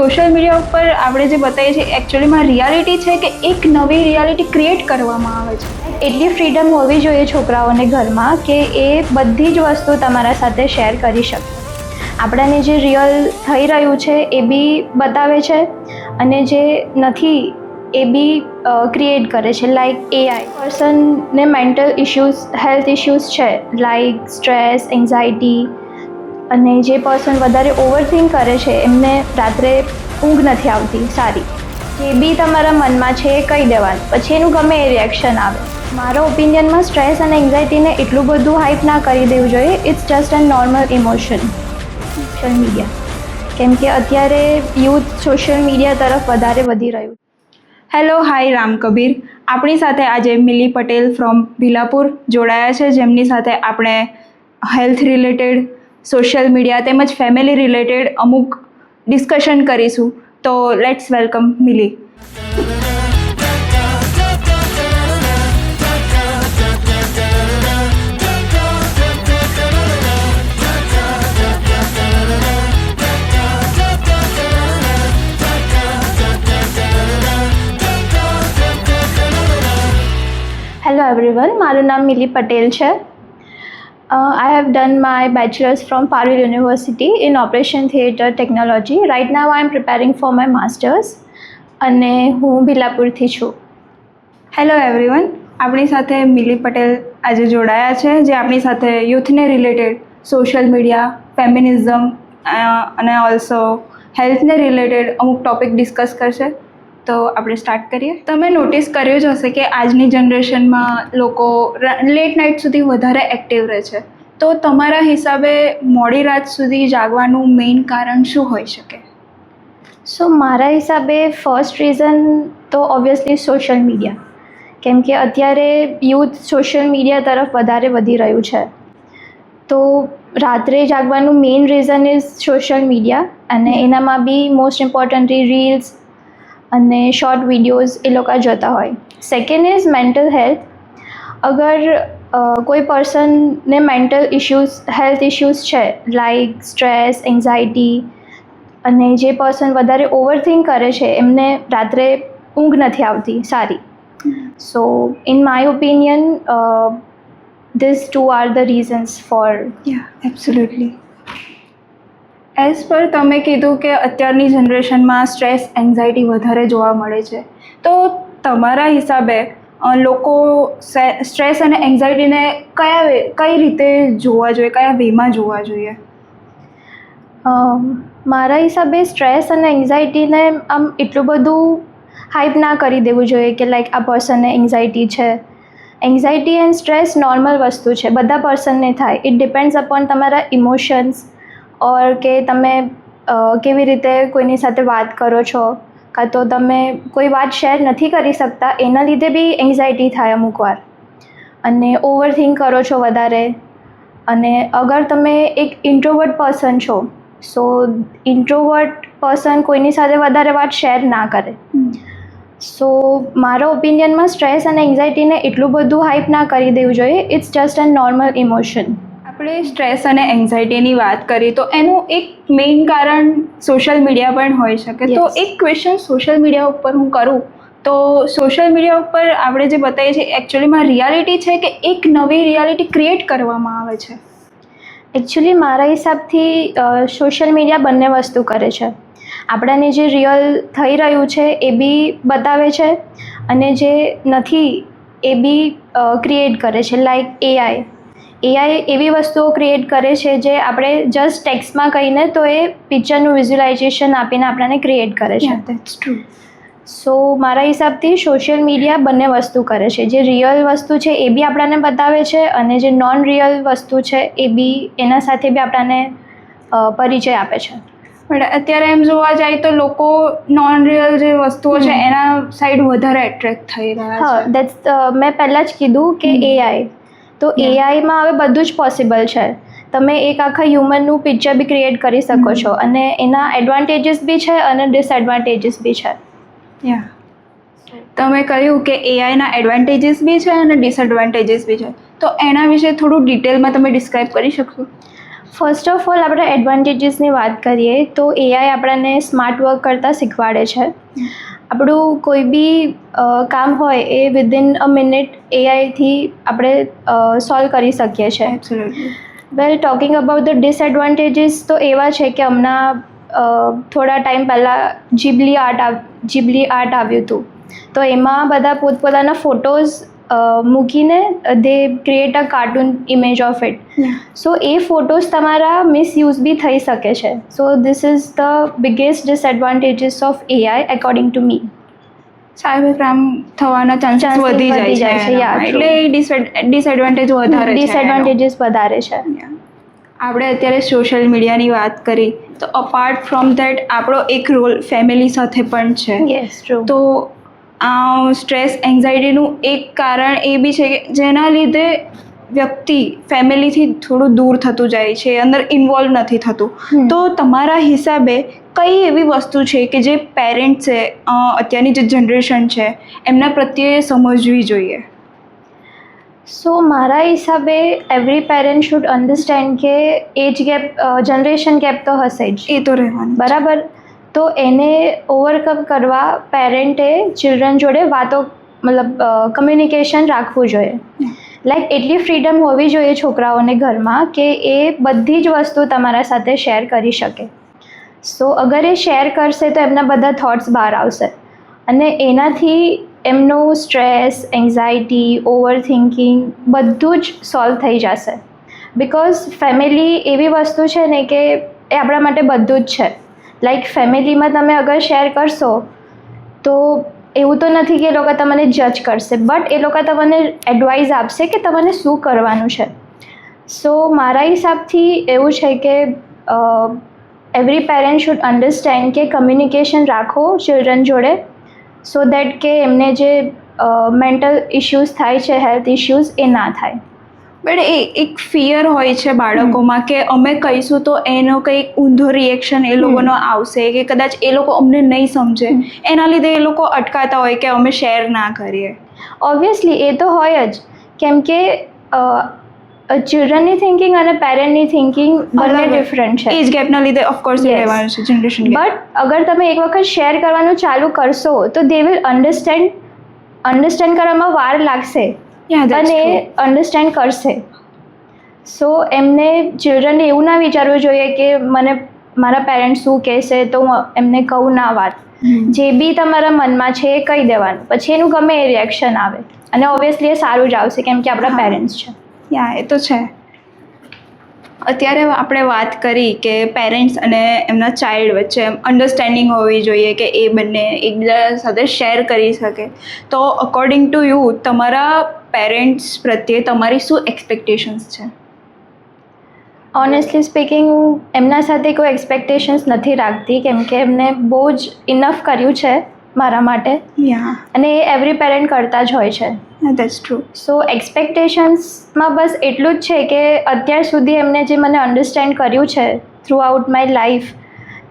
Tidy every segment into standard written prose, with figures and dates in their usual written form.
Social media ઉપર આપણે જે બતાવીએ છીએ એકચ્યુઅલીમાં રિયાલિટી છે કે એક નવી રિયાલિટી ક્રિએટ કરવામાં આવે છે. એટલી ફ્રીડમ હોવી જોઈએ છોકરાઓને ઘરમાં કે એ બધી જ વસ્તુ તમારા સાથે શેર કરી શકે. આપણાને જે રિયલ થઈ રહ્યું છે એ બી બતાવે છે અને જે નથી એ બી ક્રિએટ કરે છે. લાઈક એઆઈ પર્સનને મેન્ટલ ઇશ્યુઝ હેલ્થ ઇશ્યુઝ છે લાઈક સ્ટ્રેસ એન્ઝાયટી, અને જે પર્સન વધારે ઓવરથિંક કરે છે એમને રાત્રે ઊંઘ નથી આવતી સારી. જે બી તમારા મનમાં છે એ કહી દેવાનું, પછી એનું ગમે એ રિએક્શન આવે. મારા ઓપિનિયનમાં સ્ટ્રેસ અને એન્ઝાયટીને એટલું બધું હાઇપ ના કરી દેવું જોઈએ. It's just a normal emotion. Social media કેમ કે અત્યારે યુથ સોશિયલ મીડિયા તરફ વધારે વધી રહ્યું. હેલો, હાય, રામ કબીર. આપણી સાથે આજે મિલી પટેલ ફ્રોમ ભીલાપુર જોડાયા છે, જેમની સાથે આપણે હેલ્થ રિલેટેડ, સોશિયલ મીડિયા તેમજ ફેમિલી રિલેટેડ અમુક ડિસ્કશન કરીશું. તો let's welcome milli. Hello everyone, મારું નામ મિલી પટેલ છે. I have done my bachelor's from Parul University in Operation Theatre Technology. Right now I am preparing for my master's અને હું ભીલાપુરથી છું. હેલો એવરીવન, આપણી સાથે મિલી પટેલ આજે જોડાયા છે, જે આપણી સાથે યુથને રિલેટેડ સોશિયલ મીડિયા, ફેમિનિઝમ અને ઓલ્સો હેલ્થને રિલેટેડ અમુક ટોપિક ડિસ્કસ કરશે. તો આપણે સ્ટાર્ટ કરીએ. તમે નોટિસ કર્યું જ હશે કે આજની જનરેશનમાં લોકો લેટ નાઇટ સુધી વધારે એક્ટિવ રહે છે. તો તમારા હિસાબે મોડી રાત સુધી જાગવાનું મેઇન કારણ શું હોઈ શકે? સો મારા હિસાબે ફર્સ્ટ રીઝન તો ઓબ્વિયસલી સોશિયલ મીડિયા, કેમ કે અત્યારે યુથ સોશિયલ મીડિયા તરફ વધારે વધી રહ્યું છે. તો રાત્રે જાગવાનું main reason is social media, અને એનામાં બી મોસ્ટ ઇમ્પોર્ટન્ટલી રીલ્સ અને શોર્ટ વિડીયોઝ એ લોકો જોતા હોય. Second is mental health. અગર કોઈ પર્સનને મેન્ટલ ઇશ્યુઝ હેલ્થ ઇશ્યુઝ છે લાઈક સ્ટ્રેસ એન્ઝાયટી, અને જે પર્સન વધારે ઓવરથિંક કરે છે એમને રાત્રે ઊંઘ નથી આવતી સારી. So in my opinion these two are the reasons for. Absolutely. As per તમે કીધું કે અત્યારની જનરેશનમાં સ્ટ્રેસ એન્ઝાયટી વધારે જોવા મળે છે. તો તમારા હિસાબે લોકો સ્ટ્રેસ અને એન્ઝાયટીને કઈ રીતે જોવા જોઈએ, કયા વેમાં જોવા જોઈએ? મારા હિસાબે સ્ટ્રેસ અને એન્ઝાયટીને આમ એટલું બધું હાઇપ ના કરી દેવું જોઈએ કે લાઈક આ પર્સનને એન્ઝાયટી છે. એન્ઝાયટી એન્ડ સ્ટ્રેસ નોર્મલ વસ્તુ છે, બધા પર્સનને થાય. ઇટ ડિપેન્ડ્સ અપોન તમારા ઇમોશન્સ ઓર કે તમે કેવી રીતે કોઈની સાથે વાત કરો છો, કાં તો તમે કોઈ વાત શેર નથી કરી શકતા, એના લીધે બી એન્ઝાયટી થાય અમુક વાર. અને ઓવરથિંક કરો છો વધારે. અને અગર તમે એક ઇન્ટ્રોવર્ટ પર્સન છો, સો ઇન્ટ્રોવર્ટ પર્સન કોઈની સાથે વધારે વાત શેર ના કરે. સો મારા ઓપિનિયનમાં સ્ટ્રેસ અને એન્ઝાયટીને એટલું બધું હાઇપ ના કરી દેવું જોઈએ. It's just a normal emotion. આપણે સ્ટ્રેસ અને એન્ઝાયટીની વાત કરી તો એનું એક મેઇન કારણ સોશિયલ મીડિયા પણ હોઈ શકે. તો એક ક્વેશ્ચન સોશિયલ મીડિયા ઉપર હું કરું તો સોશિયલ મીડિયા ઉપર આપણે જે બતાવીએ છીએ એકચ્યુઅલીમાં રિયાલિટી છે કે એક નવી રિયાલિટી ક્રિએટ કરવામાં આવે છે? એકચ્યુઅલી મારા હિસાબથી સોશિયલ મીડિયા બંને વસ્તુ કરે છે. આપણાને જે રિયલ થઈ રહ્યું છે એ બી બતાવે છે, અને જે નથી એ બી ક્રિએટ કરે છે. લાઈક એઆઈ એવી વસ્તુઓ ક્રિએટ કરે છે જે આપણે જસ્ટ ટેક્સ્ટમાં કહીને તો એ પિક્ચરનું વિઝ્યુલાઇઝેશન આપીને આપણને ક્રિએટ કરે છે. That's true. સો મારા હિસાબથી સોશિયલ મીડિયા બંને વસ્તુ કરે છે. જે રિયલ વસ્તુ છે એ બી આપણને બતાવે છે, અને જે નોન રિયલ વસ્તુ છે એ બી એના સાથે બી આપણને પરિચય આપે છે. પણ અત્યારે એમ જોવા જાય તો લોકો નોન રિયલ જે વસ્તુઓ છે એના સાઈડ વધારે એટ્રેક્ટ થઈ રહ્યા છે. હા, દેટ્સ મેં પહેલાં જ કીધું કે એઆઈ. તો એઆઈમાં હવે બધું જ પોસિબલ છે. તમે એક આખા હ્યુમનનું પિક્ચર બી ક્રિએટ કરી શકો છો, અને એના એડવાન્ટેજીસ બી છે અને ડિસએડવાન્ટેજીસ બી છે. તમે કહ્યું કે એઆઈના એડવાન્ટેજીસ બી છે અને ડિસએડવાન્ટેજીસ બી છે. તો એના વિશે થોડું ડિટેલમાં તમે ડિસ્ક્રાઇબ કરી શકશો? ફર્સ્ટ ઓફ ઓલ આપણે એડવાન્ટેજીસની વાત કરીએ તો એઆઈ આપણને સ્માર્ટ વર્ક કરતાં શીખવાડે છે. આપણું કોઈ બી કામ હોય એ વિધિન અ મિનિટ એઆઈથી આપણે સોલ્વ કરી શકીએ છીએ. Absolutely. Well talking about the disadvantages તો એવા છે કે હમણાં થોડા ટાઈમ પહેલાં જીબલી આર્ટ આવ્યું હતું, તો એમાં બધા પોતપોતાના ફોટોઝ મૂકીને they create a cartoon image of it. So એ ફોટોઝ તમારા મિસયુઝ બી થઈ શકે છે. So this is the biggest disadvantages of AI according to me. Cyber crime થવાના ચાન્સીસ વધી જાય છે yeah, એટલે ડિસએડવાન્ટેજ વધારે છે. ડિસએડવાન્ટેજીસ વધારે છે. આપણે અત્યારે સોશિયલ મીડિયાની વાત કરી તો અપાર્ટ ફ્રોમ ધેટ આપણો એક રોલ ફેમિલી સાથે પણ છે. Yes true. તો સ્ટ્રેસ એન્ઝાઇટીનું એક કારણ એ બી છે કે જેના લીધે વ્યક્તિ ફેમિલીથી થોડું દૂર થતું જાય છે, અંદર ઇન્વોલ્વ નથી થતું. તો તમારા હિસાબે કઈ એવી વસ્તુ છે કે જે પેરેન્ટ્સે અત્યારની જે જનરેશન છે એમના પ્રત્યે સમજવી જોઈએ? સો મારા હિસાબે એવરી પેરેન્ટ શુડ અન્ડરસ્ટેન્ડ કે એજ ગેપ જનરેશન ગેપ તો હશે જ, એ તો રહેવાનું બરાબર. તો એને ઓવરકમ કરવા પેરેન્ટે ચિલ્ડ્રન જોડે વાતો મતલબ કમ્યુનિકેશન રાખવું જોઈએ. લાઈક એટલી ફ્રીડમ હોવી જોઈએ છોકરાઓને ઘરમાં કે એ બધી જ વસ્તુ તમારા સાથે શેર કરી શકે. સો અગર એ શેર કરશે તો એમના બધા થોટ્સ બહાર આવશે અને એનાથી એમનું સ્ટ્રેસ, એન્ઝાયટી, ઓવર થિંકિંગ બધું જ સોલ્વ થઈ જશે. બિકોઝ ફેમિલી એવી વસ્તુ છે ને કે એ આપણા માટે બધું જ છે. લાઈક ફેમિલીમાં તમે અગર શેર કરશો તો એવું તો નથી કે એ લોકો તમને જજ કરશે, બટ એ લોકો તમને એડવાઇસ આપશે કે તમને શું કરવાનું છે. સો મારા હિસાબથી એવું છે કે એવરી પેરેન્ટ શુડ અન્ડરસ્ટેન્ડ કે કમ્યુનિકેશન રાખો ચિલ્ડ્રન જોડે, સો દેટ કે એમને જે મેન્ટલ ઇશ્યુઝ થાય છે, હેલ્થ ઇશ્યુઝ, એ ના થાય. બટ એક ફિયર હોય છે બાળકોમાં કે અમે કહીશું તો એનો કંઈક ઊંધો રિએક્શન એ લોકોનો આવશે કે કદાચ એ લોકો અમને નહીં સમજે, એના લીધે એ લોકો અટકાતા હોય કે અમે શેર ના કરીએ. ઓબ્વિયસલી એ તો હોય જ, કેમ કે ચિલ્ડ્રનની થિંકિંગ અને પેરેન્ટની થિંકિંગ બંને ડિફરન્ટ છે. એજ ગેપના લીધે ઓફકોર્સ એ રહેવાનું છે જનરેશન ગેપ. બટ અગર તમે એક વખત શેર કરવાનું ચાલુ કરશો તો દે વિલ અન્ડરસ્ટેન્ડ કરવામાં વાર લાગશે અને અન્ડરસ્ટેન્ડ કરશે. સો એમને ચિલ્ડ્રનને એવું ના વિચારવું જોઈએ કે મને મારા પેરેન્ટ્સ શું કહેશે તો હું એમને કહું ના વાત. જે બી તમારા મનમાં છે એ કહી દેવાનું, પછી એનું ગમે એ રિએક્શન આવે અને ઓબ્વિયસલી એ સારું જ આવશે કેમ કે આપણા પેરેન્ટ્સ છે. એ તો છે. અત્યારે આપણે વાત કરી કે પેરેન્ટ્સ અને એમના ચાઇલ્ડ વચ્ચે અન્ડરસ્ટેન્ડિંગ હોવી જોઈએ કે એ બંને એકબીજા સાથે શેર કરી શકે. તો અકોર્ડિંગ ટુ યુ તમારા પેરેન્ટ્સ પ્રત્યે તમારી શું એક્સપેક્ટેશન્સ છે? ઓનેસ્ટલી સ્પીકિંગ હું એમના સાથે કોઈ એક્સપેક્ટેશન્સ નથી રાખતી કેમ કે એમને બહુ જ ઇનફ કર્યું છે મારા માટે, અને એ એવરી પેરેન્ટ કરતા જ હોય છે. That's true. સો એક્સપેક્ટેશન્સમાં બસ એટલું જ છે કે અત્યાર સુધી એમને જે મને અન્ડરસ્ટેન્ડ કર્યું છે થ્રુ આઉટ માય લાઈફ,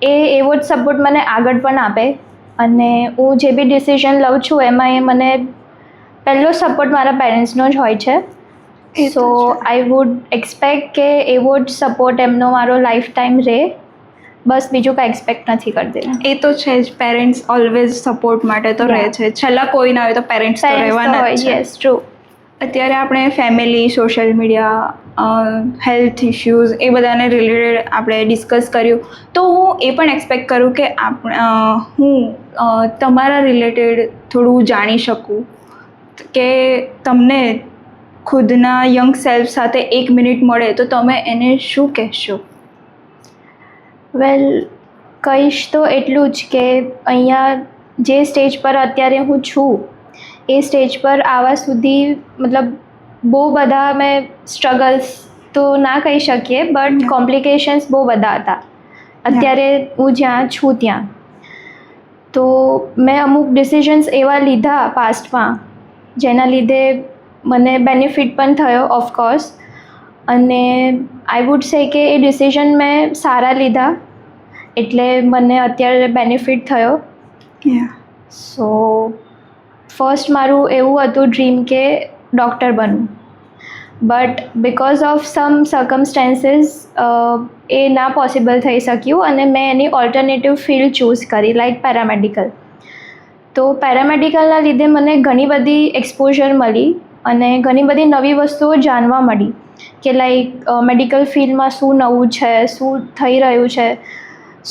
એ એવો જ સપોર્ટ મને આગળ પણ આપે અને હું જે બી ડિસિઝન લઉં છું એમાં એ મને પહેલો સપોર્ટ મારા પેરેન્ટ્સનો જ હોય છે. સો આઈ વુડ એક્સપેક્ટ કે એવો જ સપોર્ટ એમનો મારો લાઈફ ટાઈમ રહે, બસ બીજું કાંઈ એક્સપેક્ટ નથી કરતી. એ તો છે જ, પેરેન્ટ્સ ઓલવેઝ સપોર્ટ માટે તો રહે છે, છેલ્લા કોઈ ના હોય તો પેરેન્ટ્સ તો રહેવાના જ છે. Yes true. અત્યારે આપણે family, social media, health issues એ બધાને રિલેટેડ આપણે ડિસ્કસ કર્યું. તો હું એ પણ એક્સપેક્ટ કરું કે હું તમારા રિલેટેડ થોડું જાણી શકું કે તમને ખુદના યંગ સેલ્ફ સાથે 1 મિનિટ મળે તો તમે એને શું કહેશો? વેલ કહીશ તો એટલું જ કે અહીંયા જે સ્ટેજ પર અત્યારે હું છું એ સ્ટેજ પર આવવા સુધી મતલબ બહુ બધા મેં સ્ટ્રગલ્સ તો ના કહી શકીએ, બટ કોમ્પ્લિકેશન્સ બહુ બધા હતા અત્યારે હું જ્યાં છું ત્યાં. તો મેં અમુક ડિસિઝન્સ એવા લીધા પાસ્ટમાં જેના લીધે મને બેનિફિટ પણ થયો ઓફકોર્સ, અને આઈ વુડ સે કે એ ડિસિઝન મેં સારા લીધા એટલે મને અત્યારે બેનિફિટ થયો. સો ફર્સ્ટ મારું એવું હતું ડ્રીમ કે ડૉક્ટર બનવું, but because of some circumstances એ ના પોસિબલ થઈ શક્યું અને મેં એની ઓલ્ટરનેટિવ ફિલ્ડ ચૂઝ કરી લાઈક પેરામેડિકલ. તો પેરામેડિકલના લીધે મને ઘણી બધી એક્સપોઝર મળી અને ઘણી બધી નવી વસ્તુઓ જાણવા મળી કે લાઈક મેડિકલ ફિલ્ડમાં શું નવું છે, શું થઈ રહ્યું છે.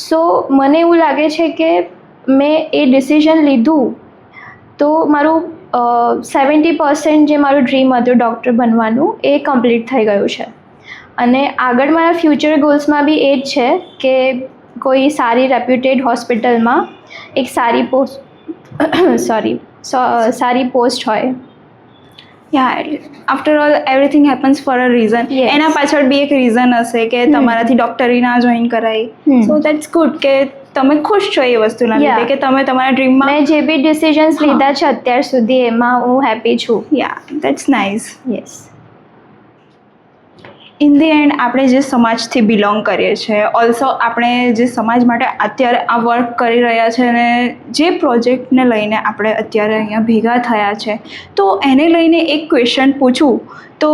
સો મને એવું લાગે છે કે મેં એ ડિસિઝન લીધું તો મારું 70% જે મારું ડ્રીમ હતું ડૉક્ટર બનવાનું એ કમ્પ્લીટ થઈ ગયું છે. અને આગળ મારા ફ્યુચર ગોલ્સમાં બી એ જ છે કે કોઈ સારી રેપ્યુટેડ હોસ્પિટલમાં એક સારી સારી પોસ્ટ હોય. After all everything happens for a reason. Yes. એના પાછળ બી એક રીઝન હશે કે તમારાથી ડોક્ટરી ના જોઈન કરાય. સો દેટ્સ ગુડ કે તમે ખુશ છો એ વસ્તુના લીધે કે તમે તમારા ડ્રીમમાં. મેં જે બી ડિસિઝન્સ લીધા છે અત્યાર સુધી એમાં હું હેપી છું. That's nice. Yes. In the end આપણે જે સમાજથી બિલોંગ કરીએ છીએ, ઓલ્સો આપણે જે સમાજ માટે અત્યારે આ વર્ક કરી રહ્યા છે અને જે પ્રોજેક્ટને લઈને આપણે અત્યારે અહીંયા ભેગા થયા છે, તો એને લઈને એક ક્વેશ્ચન પૂછું તો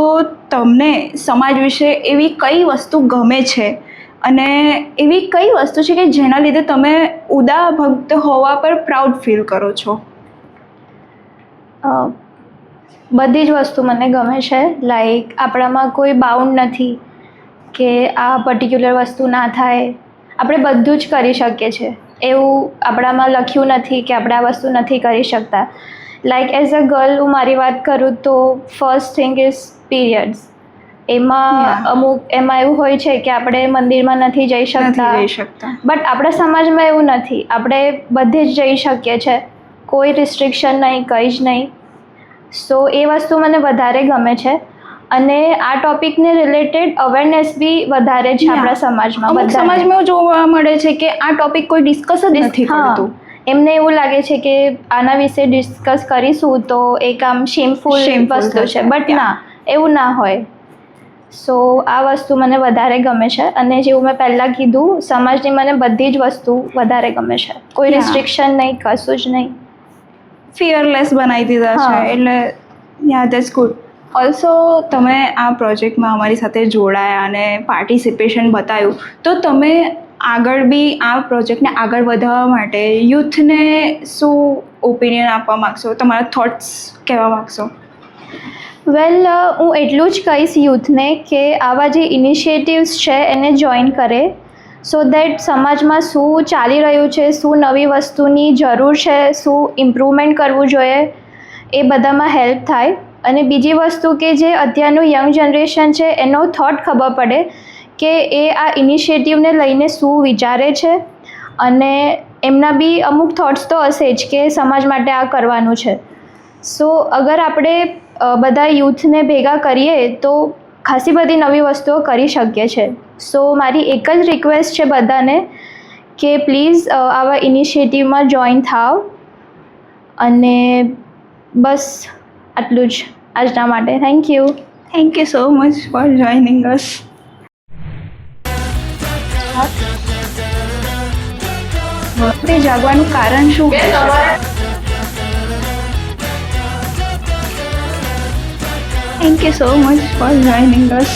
તમને સમાજ વિશે એવી કઈ વસ્તુ ગમે છે અને એવી કઈ વસ્તુ છે કે જેના લીધે તમે ઉદા ભક્ત હોવા પર પ્રાઉડ ફીલ કરો છો? બધી જ વસ્તુ મને ગમે છે. લાઈક આપણામાં કોઈ બાઉન્ડ નથી કે આ પર્ટિક્યુલર વસ્તુ ના થાય. આપણે બધું જ કરી શકીએ છીએ. એવું આપણામાં લખ્યું નથી કે આપણે આ વસ્તુ નથી કરી શકતા. લાઈક એઝ અ ગર્લ હું મારી વાત કરું તો ફર્સ્ટ થિંગ ઇઝ પીરિયડ્સ. એમાં એવું હોય છે કે આપણે મંદિરમાં નથી જઈ શકતા. બટ આપણા સમાજમાં એવું નથી. આપણે બધે જ જઈ શકીએ છીએ. કોઈ રિસ્ટ્રિક્શન નહીં, કંઈ જ નહીં. સો એ વસ્તુ મને વધારે ગમે છે અને આ ટોપિકને રિલેટેડ અવેરનેસ બી વધારે છે આપણા સમાજમાં. બધા સમાજમાં એવું જોવા મળે છે કે આ ટોપિક કોઈ ડિસ્કસ જ નથી કરતું. એમને એવું લાગે છે કે આના વિશે ડિસ્કસ કરીશું તો એક આમ શેમફુલ વસ્તુ છે. બટ ના, એવું ના હોય. સો આ વસ્તુ મને વધારે ગમે છે અને જેવું મેં પહેલાં કીધું, સમાજની મને બધી જ વસ્તુ વધારે ગમે છે. કોઈ રિસ્ટ્રિક્શન નહીં, કશું જ નહીં. ફિયરલેસ બનાવી દીધા છે એટલે દેટ્સ ગુડ. ઓલ્સો તમે આ પ્રોજેક્ટમાં અમારી સાથે જોડાયા અને પાર્ટિસિપેશન બતાવ્યું, તો તમે આગળ બી આ પ્રોજેક્ટને આગળ વધારવા માટે યુથને શું ઓપિનિયન આપવા માગશો, તમારા થોટ્સ કહેવા માગશો? વેલ, હું એટલું જ કહીશ યુથને કે આવા જે ઇનિશિયેટિવ્સ છે એને જોઈન કરે, સો દેટ સમાજમાં શું ચાલી રહ્યું છે, શું નવી વસ્તુની જરૂર છે, શું ઇમ્પ્રુવમેન્ટ કરવું જોઈએ, એ બધામાં હેલ્પ થાય. અને બીજી વસ્તુ કે જે અત્યારનું યંગ જનરેશન છે એનો થોટ ખબર પડે કે એ આ ઇનિશિયેટિવને લઈને શું વિચારે છે અને એમના બી અમુક થોટ્સ તો હશે જ કે સમાજ માટે આ કરવાનું છે. સો અગર આપણે બધા યુથને ભેગા કરીએ તો ખાસી બધી નવી વસ્તુઓ કરી શકીએ છીએ. સો મારી એક જ રિક્વેસ્ટ છે બધાને કે પ્લીઝ આવા ઇનિશિયેટિવમાં જોઈન થાવ. અને બસ આટલું જ આજના માટે. Thank you so much for joining અસ. રાત્રે જાગવાનું કારણ શું છે? Thank you so much for joining us.